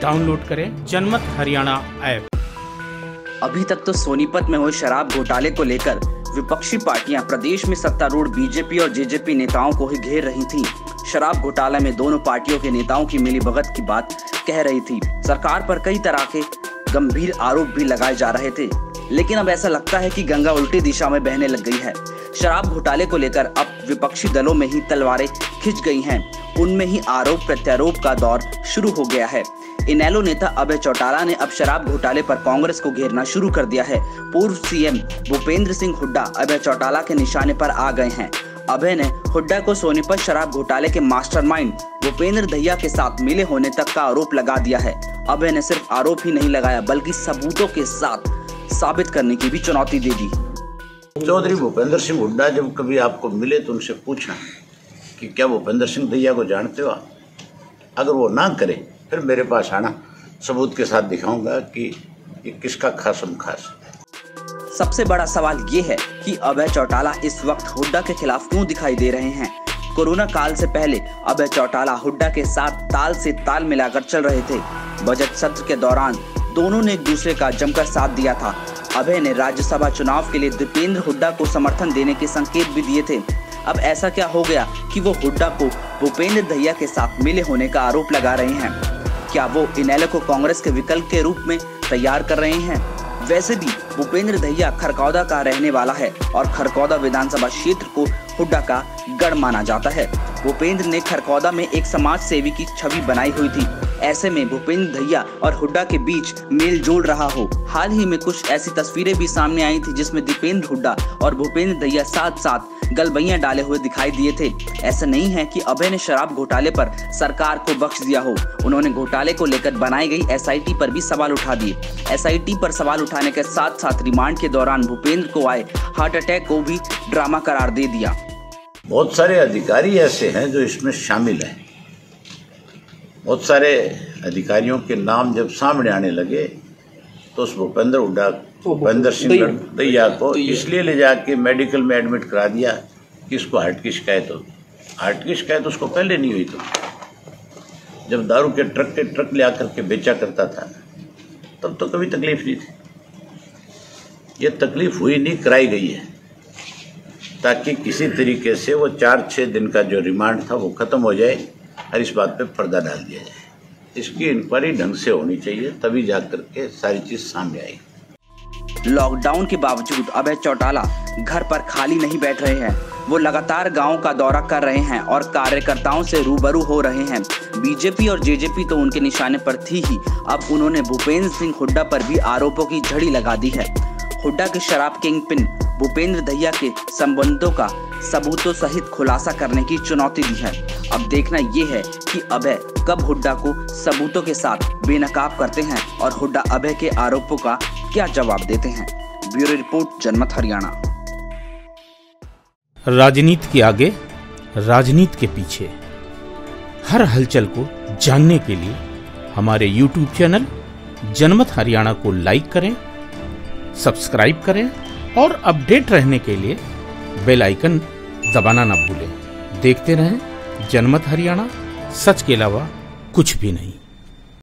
Download करें जनमत Haryana app. अभी तक तो सोनीपत में हुए शराब घोटाले को लेकर विपक्षी पार्टियां प्रदेश में सत्तारूढ़ बीजेपी और जेजेपी नेताओं को ही घेर रही थीं। शराब घोटाला में दोनों पार्टियों के नेताओं की मिलीभगत की बात कह रही थी। सरकार पर कई तरह के गंभीर आरोप भी लगाए जा रहे थे, लेकिन अब ऐसा लगता है कि गंगा उल्टी दिशा में बहने लग गई है। शराब घोटाले को लेकर अब विपक्षी दलों में ही तलवारें खिंच गई हैं। उनमें ही आरोप प्रत्यारोप का दौर शुरू हो गया है। इनेलो नेता अभय चौटाला ने अब शराब घोटाले पर कांग्रेस को घेरना शुरू कर दिया है। पूर्व सीएम भूपेंद्र सिंह हुड्डा अभय चौटाला के निशाने पर आ गए हैं। अभय ने हुड्डा को सोनीपत शराब घोटाले के मास्टरमाइंड भूपेंद्र दहिया के साथ मिले होने तक का आरोप लगा दिया है। अभय ने सिर्फ आरोप ही नहीं लगाया, बल्कि सबूतों के साथ साबित करने की भी चुनौती दे दी। चौधरी भूपेंद्र सिंह हुड्डा जब कभी आपको मिले तो उनसे पूछना कि क्या भूपेंद्र सिंह दहिया को जानते हो? अगर वो ना करे फिर मेरे पास आना, सबूत के साथ दिखाऊंगा कि ये किसका खासम खास। सबसे बड़ा सवाल ये है कि अभय चौटाला इस वक्त हुड्डा के खिलाफ क्यों दिखाई दे रहे हैं। कोरोना काल से पहले अभय चौटाला हुड्डा के साथ ताल से ताल मिलाकर चल रहे थे। बजट सत्र के दौरान दोनों ने एक दूसरे का जमकर साथ दिया था। अभय ने राज्यसभा चुनाव के लिए दीपेंद्र हुड्डा को समर्थन देने के संकेत भी दिए थे। अब ऐसा क्या हो गया कि वो हुड्डा को भूपेंद्र दहिया के साथ मिले होने का आरोप लगा रहे हैं? क्या वो इनेलो को कांग्रेस के विकल्प के रूप में तैयार कर रहे हैं? वैसे भी भूपेंद्र दहिया खरकौदा का रहने वाला है और खरकौदा विधानसभा क्षेत्र को हुड्डा का गढ़ माना जाता है। भूपेंद्र ने खरकौदा में एक समाज सेवी की छवि बनाई हुई थी। ऐसे में भूपेंद्र दहिया और हुड्डा के बीच मेल जोल रहा हो। हाल ही में कुछ ऐसी तस्वीरें भी सामने आई थी जिसमें दीपेंद्र हुड्डा और भूपेंद्र दहिया साथ साथ गलबैयां डाले हुए दिखाई दिए थे। ऐसा नहीं है कि अभय ने शराब घोटाले पर सरकार को बख्श दिया हो। उन्होंने घोटाले को लेकर बनाई गई एसआईटी पर भी सवाल उठा दिए। एसआईटी पर सवाल उठाने के साथ साथ रिमांड के दौरान भूपेंद्र को आए हार्ट अटैक को भी ड्रामा करार दे दिया। बहुत सारे अधिकारी ऐसे हैं जो इसमें शामिल हैं। बहुत सारे अधिकारियों के नाम जब सामने आने लगे तो उस भूपेंद्र सिंह दहिया को इसलिए ले जाके मेडिकल में एडमिट करा दिया कि इसको हार्ट की शिकायत हो। हार्ट की शिकायत उसको पहले नहीं हुई। तो जब दारू के ट्रक ले आकर के बेचा करता था तब तो कभी तकलीफ नहीं थी। ये तकलीफ हुई नहीं, कराई गई है ताकि किसी तरीके से वो 4-6 दिन का जो रिमांड था वो खत्म हो जाए और इस बात पे पर्दा डाल दिया जाए। इसकी इंक्वायरी ढंग से होनी चाहिए, तभी जाकर के सारी चीज सामने आएगी। लॉकडाउन के बावजूद अभय चौटाला घर पर खाली नहीं बैठ रहे हैं। वो लगातार गांव का दौरा कर रहे हैं और कार्यकर्ताओं से रूबरू हो रहे हैं। बीजेपी और जेजेपी तो उनके निशाने पर थी ही, अब उन्होंने भूपेंद्र सिंह हुड्डा पर भी आरोपों की झड़ी लगा दी है। हुड्डा के शराब किंग पिन भूपेंद्र दहिया के संबंधों का सबूतों सहित खुलासा करने की चुनौती दी है। अब देखना ये है कि अभय कब हुड्डा को सबूतों के साथ बेनकाब करते हैं और हुड्डा अभय के आरोपों का क्या जवाब देते हैं। ब्यूरो रिपोर्ट, जनमत हरियाणा। राजनीति के आगे, राजनीति के पीछे, हर हलचल को जानने के लिए हमारे YouTube चैनल जनमत हरियाणा को लाइक करें, सब्सक्राइब करें और अपडेट रहने के लिए बेल आइकन दबाना ना भूलें। देखते रहें जनमत हरियाणा, सच के अलावा कुछ भी नहीं।